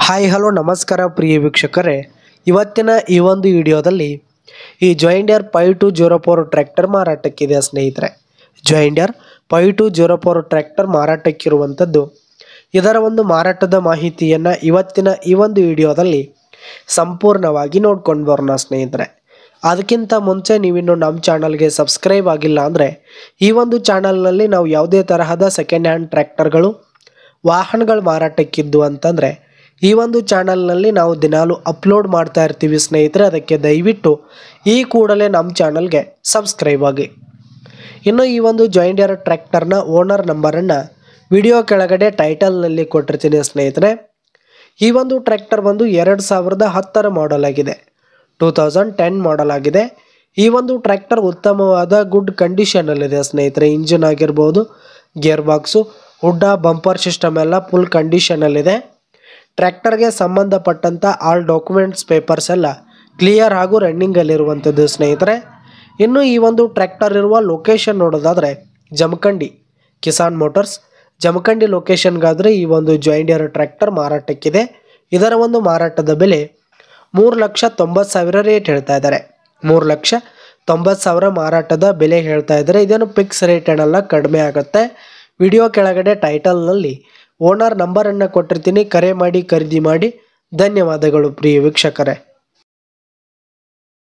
Hi hello ನಮಸ್ಕಾರ ಪ್ರಿಯ ವೀಕ್ಷಕರೇ, ಇವತ್ತಿನ ಈ ಒಂದು ವಿಡಿಯೋದಲ್ಲಿ ಈ ಜಾಯಿಂಡರ್ 5204 ಟ್ರ್ಯಾಕ್ಟರ್ ಮಾರಾಟಕ್ಕಿದೆ ಸ್ನೇಹಿತರೆ. ಜಾಯಿಂಡರ್ 5204 ಟ್ರ್ಯಾಕ್ಟರ್ ಮಾರಾಟಕ್ಕಿರುವಂಥದ್ದು. ಇದರ ಒಂದು ಮಾರಾಟದ ಮಾಹಿತಿಯನ್ನು ಇವತ್ತಿನ ಈ ಒಂದು ವಿಡಿಯೋದಲ್ಲಿ ಸಂಪೂರ್ಣವಾಗಿ ನೋಡ್ಕೊಂಡು ಬರೋಣ ಸ್ನೇಹಿತರೆ. ಅದಕ್ಕಿಂತ ಮುಂಚೆ ನೀವಿನ್ನು ನಮ್ಮ ಚಾನಲ್ಗೆ ಸಬ್ಸ್ಕ್ರೈಬ್ ಆಗಿಲ್ಲ ಅಂದರೆ ಈ ಒಂದು ಚಾನಲ್ನಲ್ಲಿ ನಾವು ಯಾವುದೇ ತರಹದ ಸೆಕೆಂಡ್ ಹ್ಯಾಂಡ್ ಟ್ರ್ಯಾಕ್ಟರ್ಗಳು ವಾಹನಗಳು ಮಾರಾಟಕ್ಕಿದ್ದು ಅಂತಂದರೆ ಈ ಒಂದು ಚಾನಲ್ನಲ್ಲಿ ನಾವು ದಿನಾಲು ಅಪ್ಲೋಡ್ ಮಾಡ್ತಾ ಇರ್ತೀವಿ ಸ್ನೇಹಿತರೆ. ಅದಕ್ಕೆ ದಯವಿಟ್ಟು ಈ ಕೂಡಲೇ ನಮ್ಮ ಚಾನಲ್ಗೆ ಸಬ್ಸ್ಕ್ರೈಬ್ ಆಗಿ. ಇನ್ನು ಈ ಒಂದು ಜಾಯಿಂಡರ್ ಟ್ರ್ಯಾಕ್ಟರ್ನ ಓನರ್ ನಂಬರನ್ನು ವಿಡಿಯೋ ಕೆಳಗಡೆ ಟೈಟಲ್ನಲ್ಲಿ ಕೊಟ್ಟಿರ್ತೀನಿ ಸ್ನೇಹಿತರೆ. ಈ ಒಂದು ಟ್ರ್ಯಾಕ್ಟರ್ ಬಂದು 2010 ಮಾಡಲ್ ಆಗಿದೆ, 2010 ಮಾಡಲ್ ಆಗಿದೆ. ಈ ಒಂದು ಟ್ರ್ಯಾಕ್ಟರ್ ಉತ್ತಮವಾದ ಗುಡ್ ಕಂಡೀಷನಲ್ಲಿದೆ ಸ್ನೇಹಿತರೆ. ಇಂಜಿನ್ ಆಗಿರ್ಬೋದು, ಗೇರ್ ಬಾಕ್ಸು, ಹುಡ್ಡ, ಬಂಪರ್ ಸಿಸ್ಟಮ್ ಎಲ್ಲ ಫುಲ್ ಕಂಡೀಷನಲ್ಲಿದೆ. ಟ್ರ್ಯಾಕ್ಟರ್ಗೆ ಸಂಬಂಧಪಟ್ಟಂಥ ಆಲ್ ಡಾಕ್ಯುಮೆಂಟ್ಸ್ ಪೇಪರ್ಸ್ ಎಲ್ಲ ಕ್ಲಿಯರ್ ಹಾಗೂ ರನ್ನಿಂಗಲ್ಲಿರುವಂಥದ್ದು ಸ್ನೇಹಿತರೆ. ಇನ್ನು ಈ ಒಂದು ಟ್ರ್ಯಾಕ್ಟರ್ ಇರುವ ಲೊಕೇಶನ್ ನೋಡೋದಾದರೆ ಜಮಖಂಡಿ ಕಿಸಾನ್ ಮೋಟರ್ಸ್, ಜಮಖಂಡಿ ಲೊಕೇಶನ್ಗಾದರೆ ಈ ಒಂದು ಜಾಯಿಂಡರ್ ಟ್ರ್ಯಾಕ್ಟರ್ ಮಾರಾಟಕ್ಕಿದೆ. ಇದರ ಒಂದು ಮಾರಾಟದ ಬೆಲೆ 3,90,000 ರೇಟ್ ಹೇಳ್ತಾ ಇದ್ದಾರೆ. 3,90,000 ಮಾರಾಟದ ಬೆಲೆ ಹೇಳ್ತಾ ಇದ್ದಾರೆ. ಇದೇನು ಫಿಕ್ಸ್ ರೇಟ್ ಏನಲ್ಲ, ಕಡಿಮೆ ಆಗುತ್ತೆ. ವಿಡಿಯೋ ಕೆಳಗಡೆ ಟೈಟಲ್ನಲ್ಲಿ ಓನರ್ ನಂಬರನ್ನು ಕೊಟ್ಟಿರ್ತೀನಿ, ಕರೆ ಮಾಡಿ ಖರೀದಿ ಮಾಡಿ. ಧನ್ಯವಾದಗಳು ಪ್ರಿಯ ವೀಕ್ಷಕರೇ.